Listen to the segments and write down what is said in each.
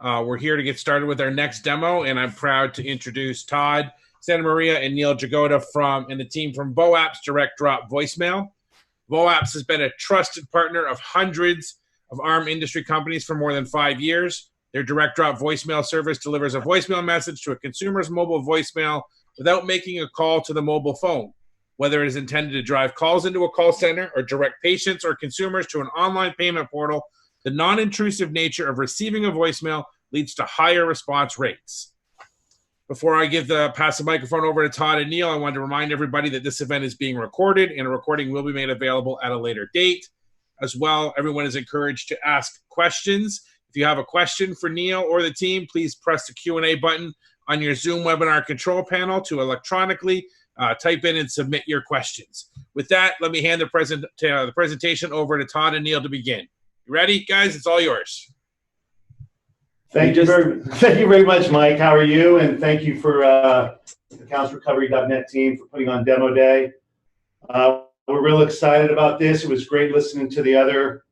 We're here to get started with our next demo, and I'm proud to introduce Todd Santa Maria and Neil Jagoda and the team from VoApps DirectDrop Voicemail. VoApps has been a trusted partner of hundreds of ARM industry companies for more than 5 years. Their DirectDrop voicemail service delivers a voicemail message to a consumer's mobile voicemail without making a call to the mobile phone. Whether it is intended to drive calls into a call center or direct patients or consumers to an online payment portal, the non-intrusive nature of receiving a voicemail leads to higher response rates. Before I pass the microphone over to Todd and Neil, I wanted to remind everybody that this event is being recorded, and a recording will be made available at a later date. As well, everyone is encouraged to ask questions. If you have a question for Neil or the team, please press the Q&A button on your Zoom webinar control panel to electronically type in and submit your questions. With that, let me hand the presentation over to Todd and Neil to begin. You ready, guys? It's all yours. Thank you very much, Mike. How are you? And thank you for the accountsrecovery.net team for putting on Demo Day. We're real excited about this. It was great listening to the other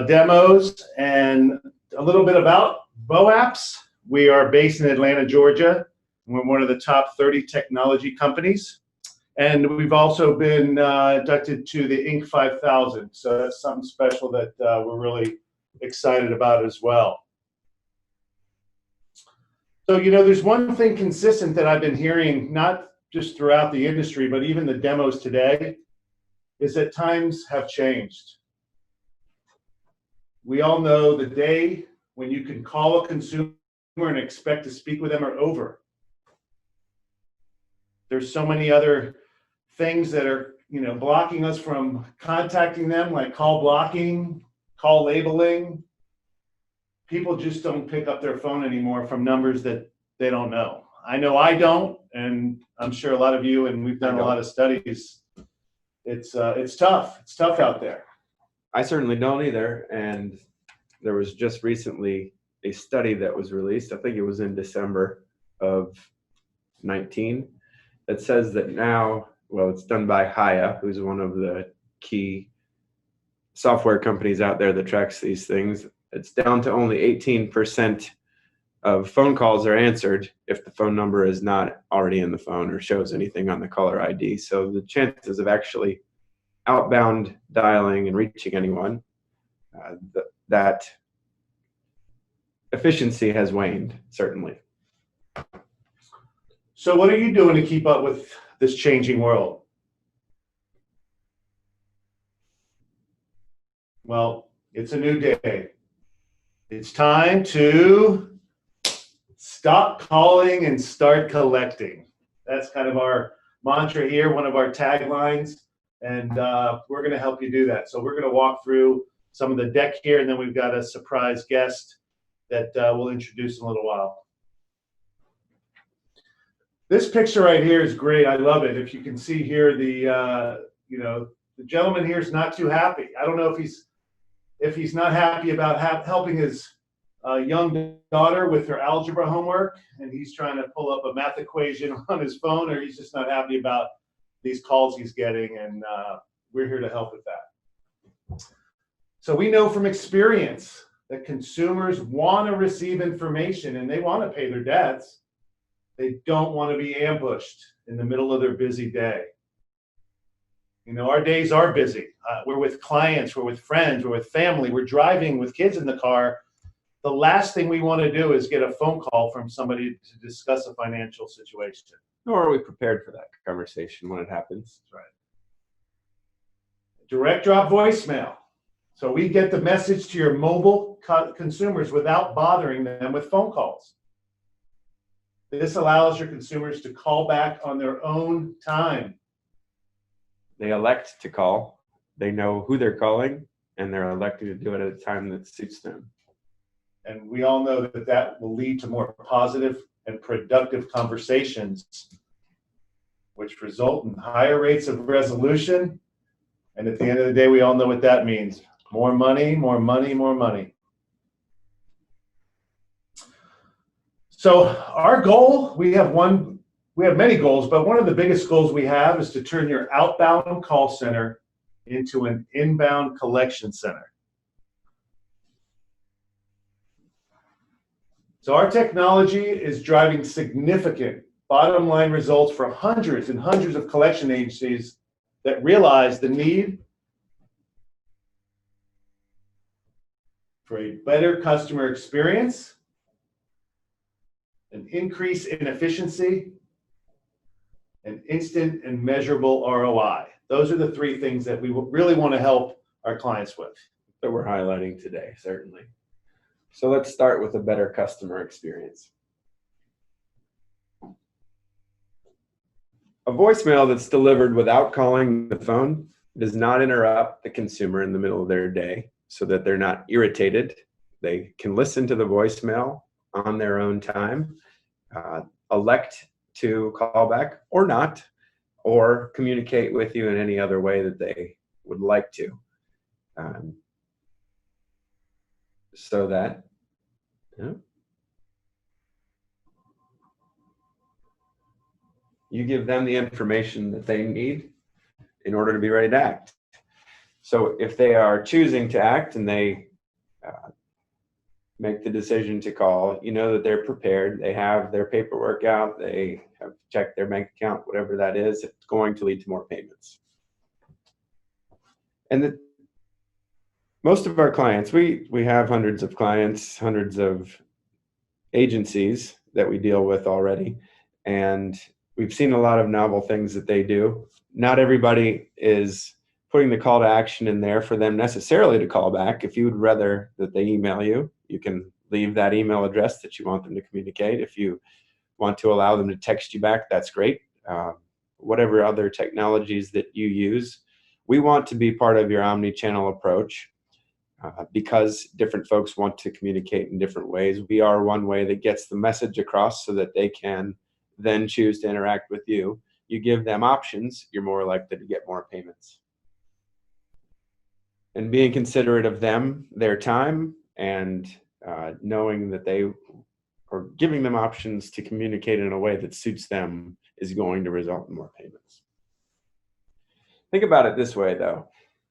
demos. And a little bit about VoApps. We are based in Atlanta, Georgia. We're one of the top 30 technology companies. And we've also been inducted to the Inc. 5000. So that's something special that we're really excited about as well. So, there's one thing consistent that I've been hearing, not just throughout the industry, but even the demos today, is that times have changed. We all know the day when you can call a consumer and expect to speak with them are over. There's so many other things that are, blocking us from contacting them, like call blocking, call labeling. People just don't pick up their phone anymore from numbers that they don't know. I know I don't, and I'm sure a lot of you, and we've done a lot of studies. It's tough. It's tough out there. I certainly don't either. And there was just recently a study that was released, I think it was in December of 19, that says that now, well, it's done by Haya, who's one of the key software companies out there that tracks these things. It's down to only 18% of phone calls are answered if the phone number is not already in the phone or shows anything on the caller ID. So the chances of actually outbound dialing and reaching anyone, that efficiency has waned, certainly. So what are you doing to keep up with this changing world? Well, it's a new day. It's time to stop calling and start collecting. That's kind of our mantra here, one of our taglines, and we're going to help you do that. So we're going to walk through some of the deck here, and then we've got a surprise guest that we'll introduce in a little while. This picture right here is great. I love it. If you can see here, the gentleman here is not too happy. I don't know if he's not happy about helping his young daughter with her algebra homework, and he's trying to pull up a math equation on his phone, or he's just not happy about these calls he's getting, and we're here to help with that. So we know from experience that consumers want to receive information, and they want to pay their debts. They don't want to be ambushed in the middle of their busy day. Our days are busy. We're with clients, we're with friends, we're with family, we're driving with kids in the car. The last thing we want to do is get a phone call from somebody to discuss a financial situation. Nor are we prepared for that conversation when it happens. That's right. Direct drop voicemail. So we get the message to your mobile consumers without bothering them with phone calls. This allows your consumers to call back on their own time. They elect to call. They know who they're calling, and they're electing to do it at a time that suits them. And we all know that will lead to more positive and productive conversations, which result in higher rates of resolution. And at the end of the day, we all know what that means. More money, more money, more money. So our goal, we have many goals, but one of the biggest goals we have is to turn your outbound call center into an inbound collection center. So our technology is driving significant bottom line results for hundreds and hundreds of collection agencies that realize the need for a better customer experience, an increase in efficiency, and instant and measurable ROI. Those are the three things that we really want to help our clients with. That we're highlighting today, certainly. So let's start with a better customer experience. A voicemail that's delivered without calling the phone does not interrupt the consumer in the middle of their day so that they're not irritated. They can listen to the voicemail on their own time, elect to call back or not, or communicate with you in any other way that they would like to. So that you give them the information that they need in order to be ready to act. So if they are choosing to act and they make the decision to call, you know that they're prepared, they have their paperwork out, they have checked their bank account, whatever that is, it's going to lead to more payments. And most of our clients, we have hundreds of clients, hundreds of agencies that we deal with already, and we've seen a lot of novel things that they do. Not everybody is putting the call to action in there for them necessarily to call back. If you would rather that they email you, you can leave that email address that you want them to communicate. If you want to allow them to text you back, that's great. Whatever other technologies that you use, we want to be part of your omni-channel approach. Because different folks want to communicate in different ways. We are one way that gets the message across so that they can then choose to interact with you. You give them options, you're more likely to get more payments. And being considerate of them, their time, and knowing that they are giving them options to communicate in a way that suits them is going to result in more payments. Think about it this way, though.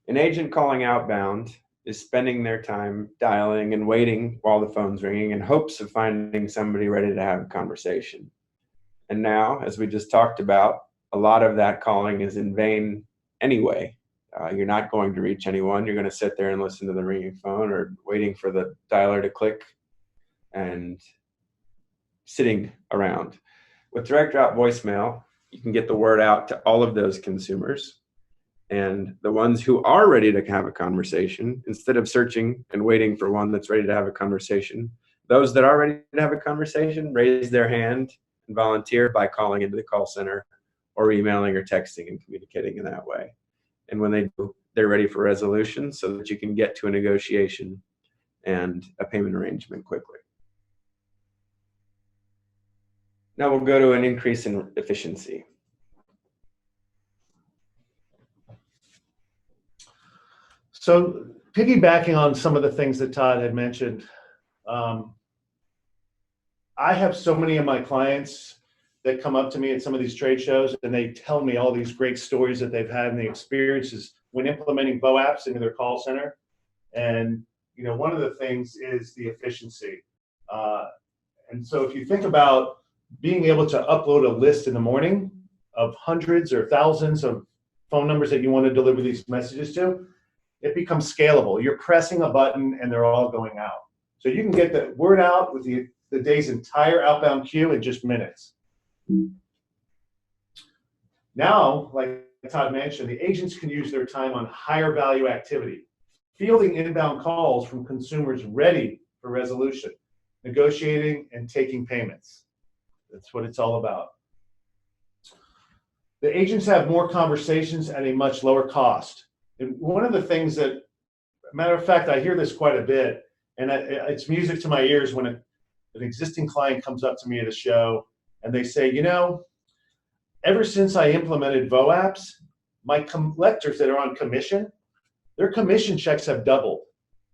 An agent calling outbound is spending their time dialing and waiting while the phone's ringing in hopes of finding somebody ready to have a conversation. And now, as we just talked about, a lot of that calling is in vain anyway. You're not going to reach anyone. You're going to sit there and listen to the ringing phone or waiting for the dialer to click and sitting around. With DirectDrop voicemail, you can get the word out to all of those consumers. And the ones who are ready to have a conversation, instead of searching and waiting for one that's ready to have a conversation, those that are ready to have a conversation raise their hand and volunteer by calling into the call center or emailing or texting and communicating in that way. And when they do, they're ready for resolution so that you can get to a negotiation and a payment arrangement quickly. Now we'll go to an increase in efficiency. So piggybacking on some of the things that Todd had mentioned, I have so many of my clients that come up to me at some of these trade shows and they tell me all these great stories that they've had and the experiences when implementing VoApps into their call center. And you know, one of the things is the efficiency. And so if you think about being able to upload a list in the morning of hundreds or thousands of phone numbers that you want to deliver these messages to, it becomes scalable. You're pressing a button and they're all going out. So you can get the word out with the day's entire outbound queue in just minutes. Now, like Todd mentioned, the agents can use their time on higher value activity, fielding inbound calls from consumers ready for resolution, negotiating and taking payments. That's what it's all about. The agents have more conversations at a much lower cost. And one of the things that, matter of fact, I hear this quite a bit, and it's music to my ears when an existing client comes up to me at a show and they say, you know, ever since I implemented VoApps, my collectors that are on commission, their commission checks have doubled,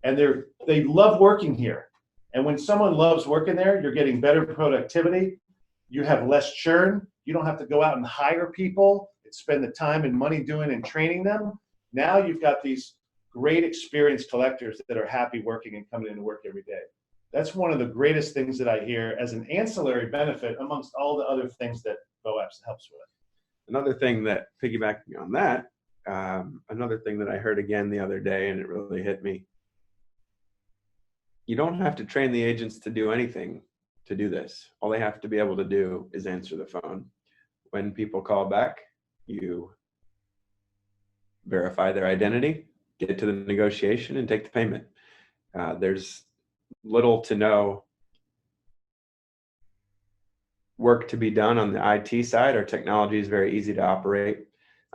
and they love working here. And when someone loves working there, you're getting better productivity, you have less churn, you don't have to go out and hire people and spend the time and money doing and training them. Now you've got these great experienced collectors that are happy working and coming into work every day. That's one of the greatest things that I hear as an ancillary benefit amongst all the other things that VoApps helps with. Another thing that, piggybacking on that, another thing that I heard again the other day, and it really hit me. You don't have to train the agents to do anything to do this. All they have to be able to do is answer the phone. When people call back, you verify their identity, get to the negotiation, and take the payment. There's little to no work to be done on the IT side. Our technology is very easy to operate.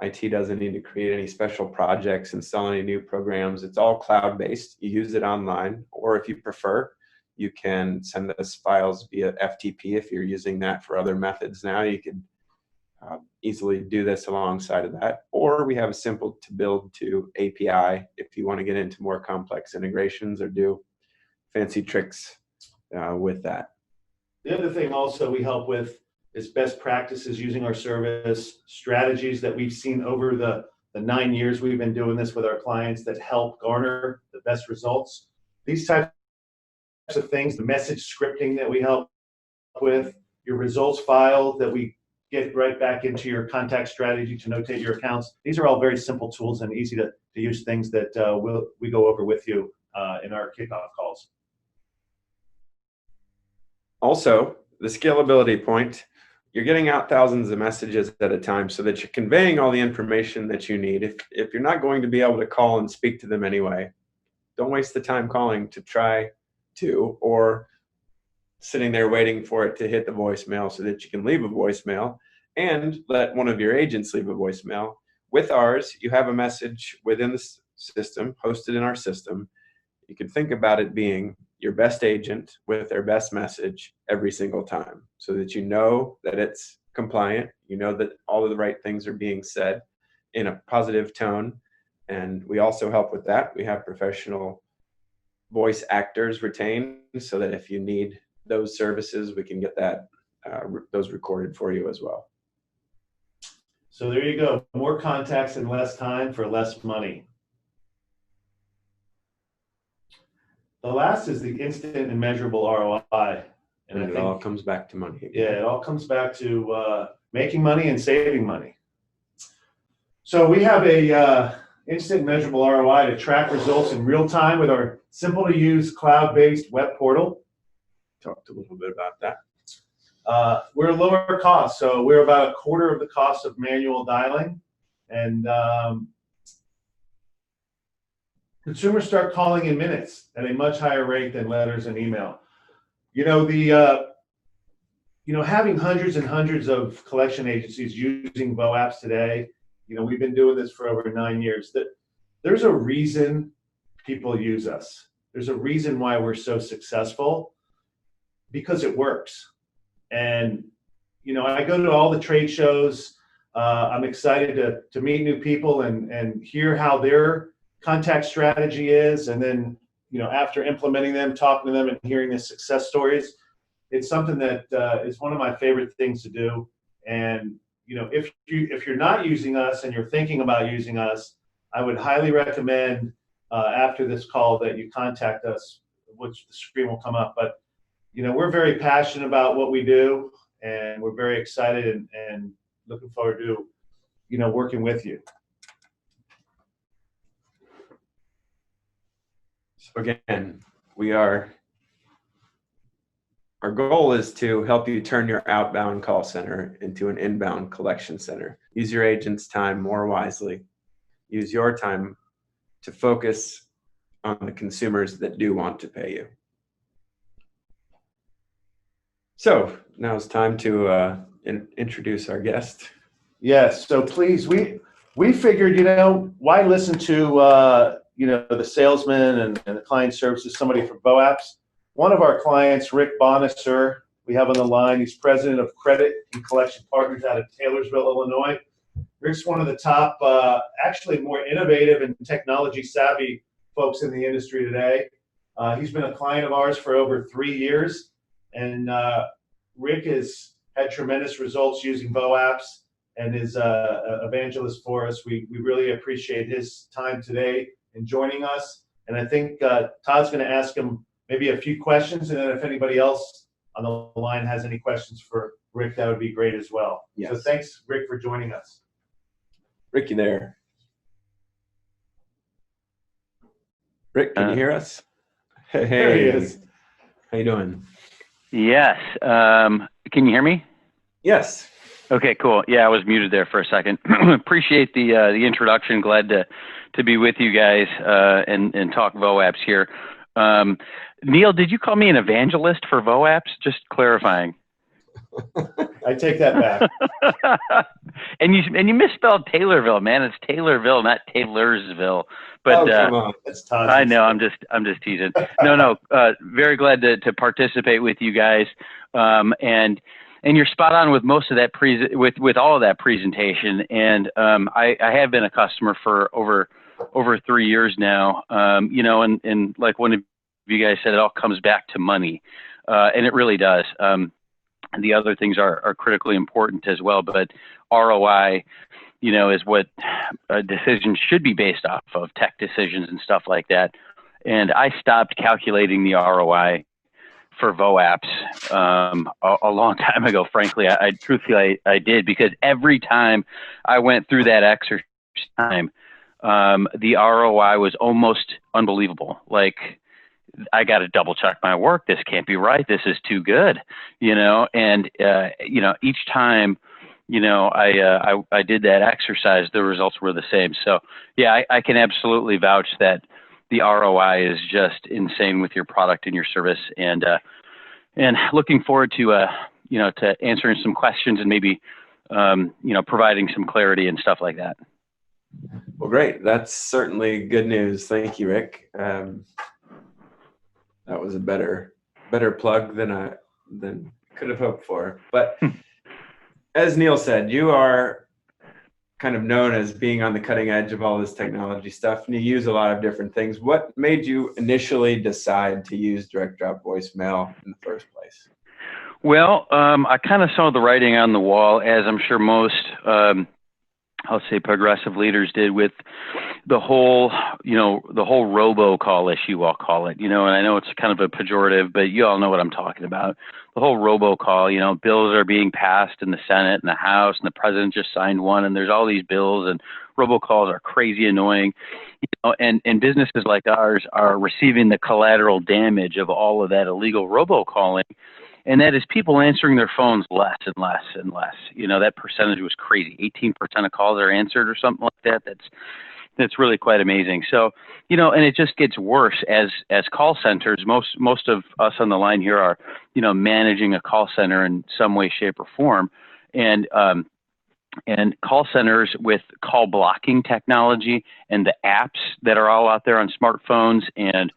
IT doesn't need to create any special projects, install any new programs. It's all cloud-based. You use it online, or if you prefer, you can send us files via FTP if you're using that for other methods now. You could easily do this alongside of that. Or we have a simple to build to API if you want to get into more complex integrations or do fancy tricks with that. The other thing also we help with is best practices using our service, strategies that we've seen over the 9 years we've been doing this with our clients that help garner the best results. These types of things, the message scripting that we help with, your results file that we get right back into your contact strategy to notate your accounts. These are all very simple tools and easy to use things that we go over with you in our kickoff calls. Also, the scalability point, you're getting out thousands of messages at a time so that you're conveying all the information that you need. If you're not going to be able to call and speak to them anyway, don't waste the time calling to try to, or sitting there waiting for it to hit the voicemail so that you can leave a voicemail and let one of your agents leave a voicemail. With ours, you have a message within the system, hosted in our system. You can think about it being your best agent with their best message every single time so that you know that it's compliant, you know that all of the right things are being said in a positive tone. And we also help with that. We have professional voice actors retained so that if you need those services, we can get that those recorded for you as well. So there you go. More contacts in less time for less money. The last is the instant and measurable ROI. And it all comes back to money. Yeah, it all comes back to making money and saving money. So we have a instant measurable ROI to track results in real time with our simple to use cloud-based web portal. Talked a little bit about that. We're lower cost, so we're about a quarter of the cost of manual dialing. And consumers start calling in minutes at a much higher rate than letters and email. You know, having hundreds and hundreds of collection agencies using VoApps today, you know, we've been doing this for over 9 years. That there's a reason people use us. There's a reason why we're so successful, because it works. And, you know, I go to all the trade shows. I'm excited to meet new people and hear how their contact strategy is. And then, you know, after implementing them, talking to them and hearing the success stories, it's something that is one of my favorite things to do. And, you know, if you're not using us and you're thinking about using us, I would highly recommend after this call that you contact us, which the screen will come up. But, you know, we're very passionate about what we do, and we're very excited and looking forward to, you know, working with you. So again, our goal is to help you turn your outbound call center into an inbound collection center. Use your agent's time more wisely. Use your time to focus on the consumers that do want to pay you. So now it's time to introduce our guest. Yes, so please, we figured, you know, why listen to, you know, the salesman and the client services, somebody from VoApps. One of our clients, Rick Bonicer, we have on the line. He's president of Credit and Collection Partners out of Taylorsville, Illinois. Rick's one of the top, actually more innovative and technology savvy folks in the industry today. He's been a client of ours for over 3 years, and Rick has had tremendous results using VoApps and is an evangelist for us. We really appreciate his time today in joining us. And I think Todd's going to ask him maybe a few questions, and then if anybody else on the line has any questions for Rick, that would be great as well. Yes. So thanks, Rick, for joining us. Rick, you there? Rick, can you hear us? Hey, There he is. How you doing? Yes. Can you hear me? Yes. Okay, cool. Yeah, I was muted there for a second. Appreciate the introduction. Glad to be with you guys and talk VoApps here. Neil, did you call me an evangelist for VoApps? Just clarifying. I take that back. and you misspelled Taylorville, man. It's Taylorville, not Taylorsville. But come on. That's Todd. I know. I'm just teasing. No. Very glad to participate with you guys. And you're spot on with most of that with all of that presentation. And I have been a customer for over 3 years now. And like one of you guys said, it all comes back to money, and it really does. And the other things are critically important as well, but ROI, is what decisions should be based off of, tech decisions and stuff like that. And I stopped calculating the ROI for VoApps a long time ago. Frankly, I truthfully did, because every time I went through that exercise, the ROI was almost unbelievable. Like, I got to double check my work. This can't be right. This is too good, and each time, I did that exercise, the results were the same. So yeah, I can absolutely vouch that the ROI is just insane with your product and your service, and looking forward to, to answering some questions and maybe, providing some clarity and stuff like that. Well, great. That's certainly good news. Thank you, Rick. That was a better plug than could have hoped for. But as Neil said, you are kind of known as being on the cutting edge of all this technology stuff, and you use a lot of different things. What made you initially decide to use DirectDrop voicemail in the first place? Well, I kind of saw the writing on the wall, as I'm sure most, I'll say, progressive leaders did, with the whole robocall issue, I'll call it, and I know it's kind of a pejorative, but you all know what I'm talking about. The whole robocall, bills are being passed in the Senate and the House, and the president just signed one, and there's all these bills, and robocalls are crazy annoying, and businesses like ours are receiving the collateral damage of all of that illegal robocalling. And that is people answering their phones less and less and less. That percentage was crazy. 18% of calls are answered or something like that. That's really quite amazing. So, and it just gets worse as call centers. Most of us on the line here are, managing a call center in some way, shape, or form. And call centers with call blocking technology and the apps that are all out there on smartphones, and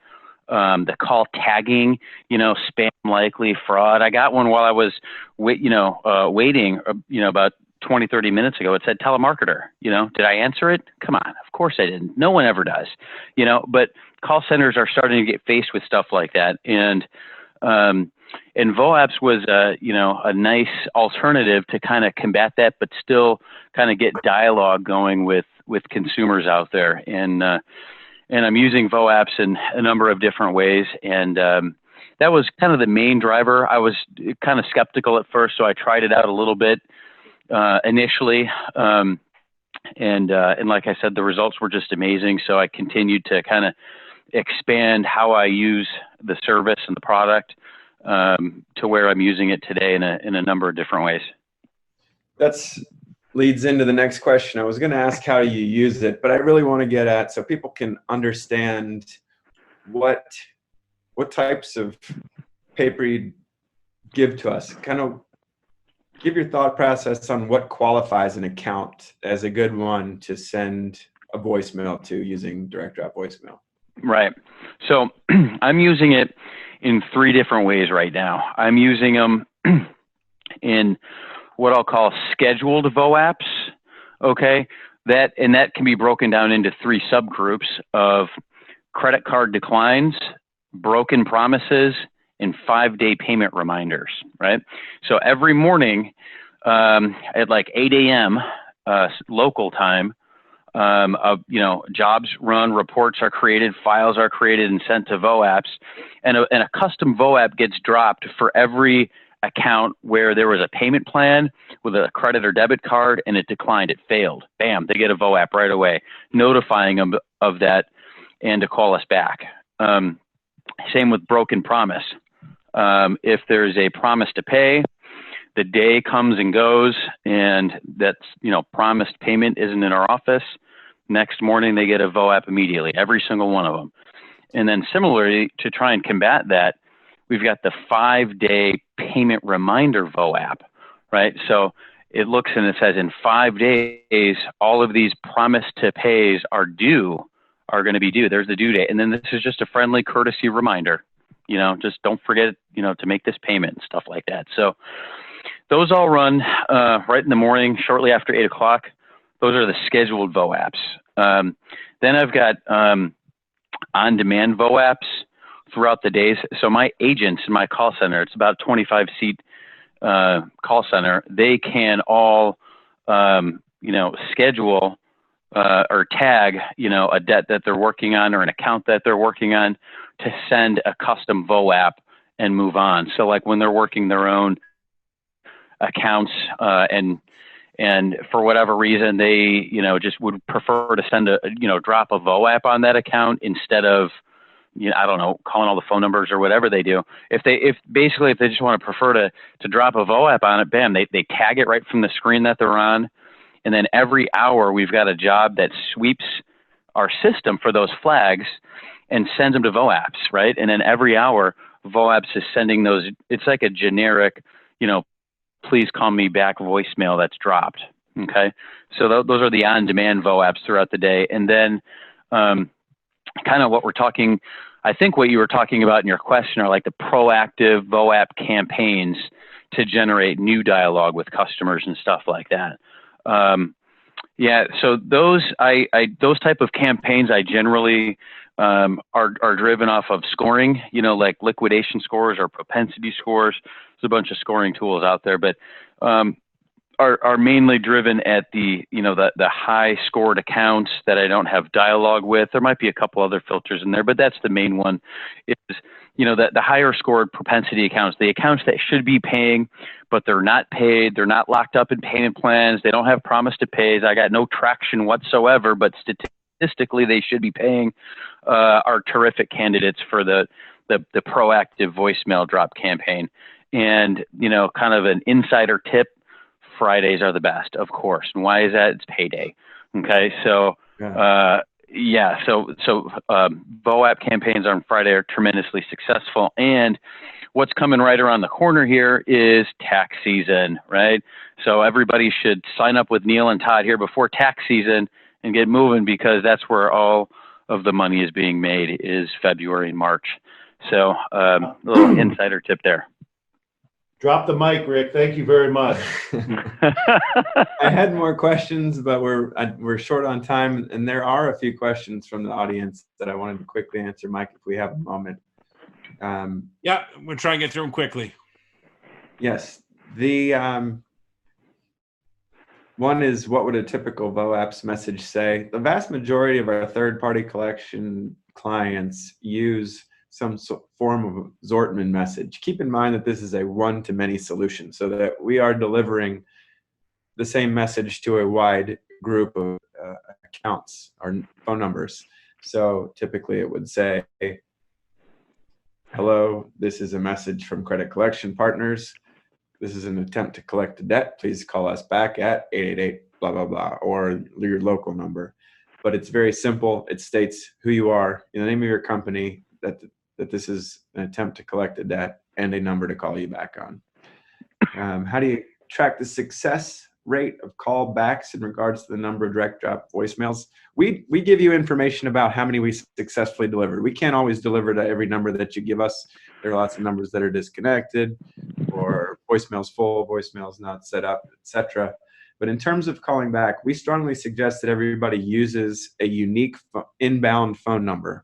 the call tagging, spam likely, fraud. I got one while I was waiting, about 20, 30 minutes ago. It said telemarketer. Did I answer it? Come on. Of course I didn't. No one ever does, but call centers are starting to get faced with stuff like that. And VoApps was a nice alternative to kind of combat that, but still kind of get dialogue going with consumers out there. And I'm using VoApps in a number of different ways. And that was kind of the main driver. I was kind of skeptical at first, so I tried it out a little bit initially. And like I said, the results were just amazing. So I continued to kind of expand how I use the service and the product to where I'm using it today in a number of different ways. That's leads into the next question. I was going to ask how you use it, but I really want to get at, so people can understand what types of paper you give to us. Kind of give your thought process on what qualifies an account as a good one to send a voicemail to using DirectDrop voicemail. Right. So I'm using it in 3 different ways right now. I'm using them in what I'll call scheduled VoApps. Okay. That can be broken down into 3 subgroups of credit card declines, broken promises, and 5-day payment reminders. Right. So every morning, at like 8 a.m. Local time, Jobs run, reports are created, files are created and sent to VoApps, and a custom VoApp gets dropped for every account where there was a payment plan with a credit or debit card and it declined, it failed. Bam, they get a VoApp right away, notifying them of that and to call us back. Same with broken promise. If there's a promise to pay, the day comes and goes and that's, promised payment isn't in our office. Next morning, they get a VoApp immediately, every single one of them. And then similarly, to try and combat that, we've got the 5-day payment reminder VoApp, right? So it looks and it says in 5 days, all of these promise to pays are going to be due. There's the due date. And then this is just a friendly courtesy reminder, just don't forget, to make this payment and stuff like that. So those all run right in the morning, shortly after 8 o'clock. Those are the scheduled VoApps. Then I've got on-demand VoApps throughout the days. So my agents in my call center, it's about a 25-seat call center. They can all, schedule or tag, a debt that they're working on or an account that they're working on to send a custom VoApp and move on. So like when they're working their own accounts and for whatever reason they just would prefer to send drop a VoApp on that account instead of calling all the phone numbers or whatever they do. If they just want to prefer to drop a VoApp on it, bam, they tag it right from the screen that they're on. And then every hour we've got a job that sweeps our system for those flags and sends them to VoApps, right? And then every hour VoApps is sending those. It's like a generic, please call me back voicemail that's dropped. Okay. So those are the on-demand VoApps throughout the day. And then kind of what I think what you were talking about in your question are like the proactive VoApp campaigns to generate new dialogue with customers and stuff like that. So those type of campaigns I generally are driven off of scoring, like liquidation scores or propensity scores. There's a bunch of scoring tools out there, but are mainly driven at the high scored accounts that I don't have dialogue with. There might be a couple other filters in there, but that's the main one. Is the higher scored propensity accounts, the accounts that should be paying, but they're not paid. They're not locked up in payment plans. They don't have promise to pays. I got no traction whatsoever, but statistically they should be paying. Are terrific candidates for the proactive voicemail drop campaign. And kind of an insider tip. Fridays are the best, of course. And why is that? It's payday. Okay. So, VoApp campaigns on Friday are tremendously successful. And what's coming right around the corner here is tax season, right? So everybody should sign up with Neil and Todd here before tax season and get moving, because that's where all of the money is being made, is February and March. So a little insider tip there. Drop the mic, Rick. Thank you very much. I had more questions, but we're short on time, and there are a few questions from the audience that I wanted to quickly answer, Mike, if we have a moment. We'll try and get through them quickly. Yes. The one is, what would a typical VoApps message say? The vast majority of our third-party collection clients use some form of assortment message. Keep in mind that this is a one-to-many solution, so that we are delivering the same message to a wide group of accounts or phone numbers. So typically it would say, hello, this is a message from Credit Collection Partners. This is an attempt to collect a debt. Please call us back at 888 blah, blah, blah, or your local number. But it's very simple. It states who you are, the name of your company, that this is an attempt to collect a debt, and a number to call you back on. How do you track the success rate of callbacks in regards to the number of direct drop voicemails? We give you information about how many we successfully delivered. We can't always deliver to every number that you give us. There are lots of numbers that are disconnected, or voicemails full, voicemails not set up, etc. But in terms of calling back, we strongly suggest that everybody uses a unique inbound phone number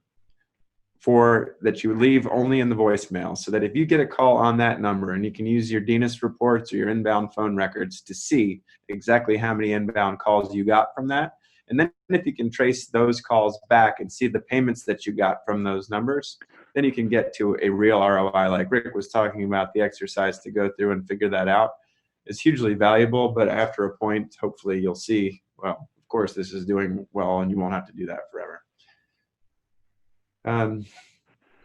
that you leave only in the voicemail, so that if you get a call on that number, and you can use your DNIS reports or your inbound phone records to see exactly how many inbound calls you got from that, And then if you can trace those calls back and see the payments that you got from those numbers, then you can get to a real ROI. Like Rick was talking about, the exercise to go through and figure that out is hugely valuable. But after a point, hopefully you'll see, well, of course, this is doing well, and you won't have to do that forever.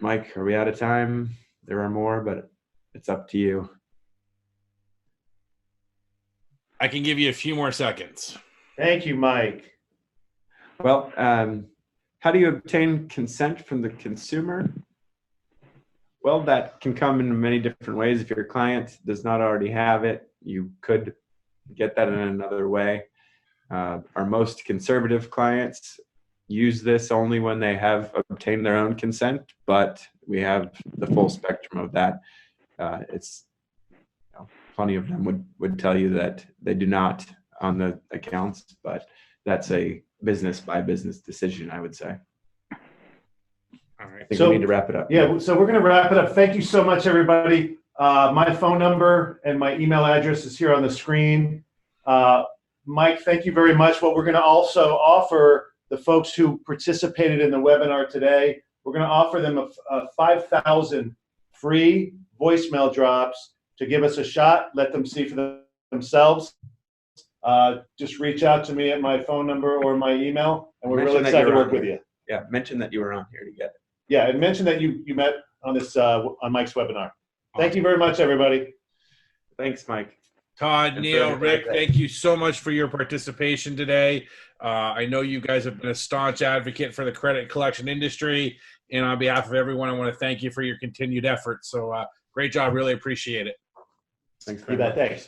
Mike, are we out of time? There are more, but it's up to you. I can give you a few more seconds. Thank you, Mike. Well, how do you obtain consent from the consumer? Well, that can come in many different ways. If your client does not already have it, you could get that in another way. Our most conservative clients use this only when they have obtained their own consent, but we have the full spectrum of that. It's plenty of them would tell you that they do not on the accounts, but that's a business by business decision, I would say. All right. I think we need to wrap it up. Yeah, so we're going to wrap it up. Thank you so much, everybody. My phone number and my email address is here on the screen. Mike, thank you very much. What we're going to also offer the folks who participated in the webinar today, we're going to offer them a 5,000 free voicemail drops to give us a shot, let them see for themselves. Just reach out to me at my phone number or my email, and we're really excited to work with you. Yeah, mention that you were on here to get it. Yeah, and mention that you met on this on Mike's webinar. Thank you very much, everybody. Thanks, Mike. Todd, And Neil, for Rick, everything. thank you so much for your participation today. I know you guys have been a staunch advocate for the credit collection industry, and on behalf of everyone, I want to thank you for your continued efforts. So great job. Really appreciate it. Thanks You very much. bet. Thanks.